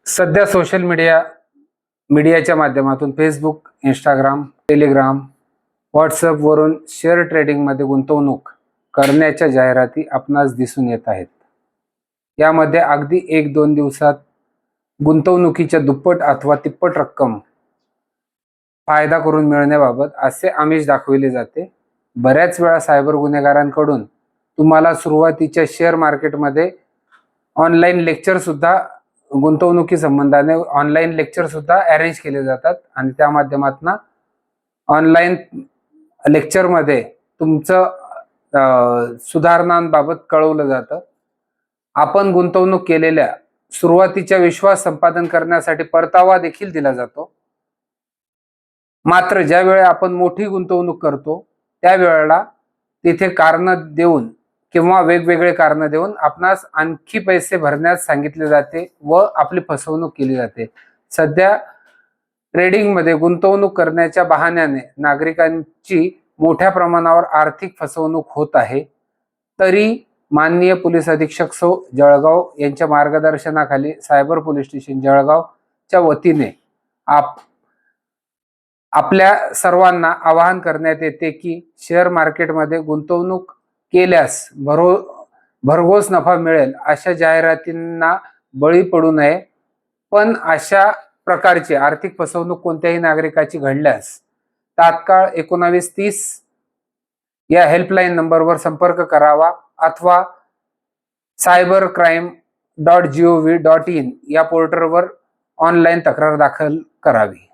सध्या सोशल मीडियाच्या माध्यमातून फेसबुक, इंस्टाग्राम, टेलिग्राम, व्हॉट्सअपवरून शेअर ट्रेडिंगमध्ये गुंतवणूक करण्याच्या जाहिराती आपणास दिसून येत आहेत. यामध्ये अगदी 1-2 दिवसात गुंतवणुकीच्या दुप्पट अथवा तिप्पट रक्कम फायदा करून मिळण्याबाबत असे आमिष दाखविले जाते. बऱ्याच वेळा सायबर गुन्हेगारांकडून तुम्हाला सुरुवातीच्या शेअर मार्केटमध्ये ऑनलाईन लेक्चर सुद्धा गुंतवणुकी संबंधाने ऑनलाईन लेक्चर सुद्धा अरेंज केले जातात आणि त्या माध्यमातून ऑनलाईन लेक्चरमध्ये तुमचं सुधारणांबाबत कळवलं जातं. आपण गुंतवणूक केलेल्या सुरुवातीच्या विश्वास संपादन करण्यासाठी परतावा देखील दिला जातो. मात्र ज्या वेळी आपण मोठी गुंतवणूक करतो त्यावेळेला तिथे कारण देऊन किंवा वेगवेगळे कारण देऊन आपणास आणखी पैसे भरण्यास सांगितले जाते व आपली फसवणूक केली जाते. सध्या ट्रेडिंगमध्ये गुंतवणूक करण्याच्या बहाण्याने नागरिकांची मोठ्या प्रमाणावर आर्थिक फसवणूक होत आहे. तरी माननीय पोलीस अधीक्षक सौ जळगाव यांच्या मार्गदर्शनाखाली सायबर पोलीस स्टेशन जळगावच्या वतीने आपल्या सर्वांना आवाहन करण्यात येते की शेअर मार्केटमध्ये गुंतवणूक केल्यास भरघोस नफा मिळेल अशा जाहिरातींना बळी पडू नये. पण अशा प्रकारची आर्थिक फसवणूक कोणत्याही नागरिकाची घडल्यास तात्काळ 1930 या हेल्पलाईन नंबरवर संपर्क करावा अथवा cybercrime.gov.in या पोर्टलवर ऑनलाईन तक्रार दाखल करावी.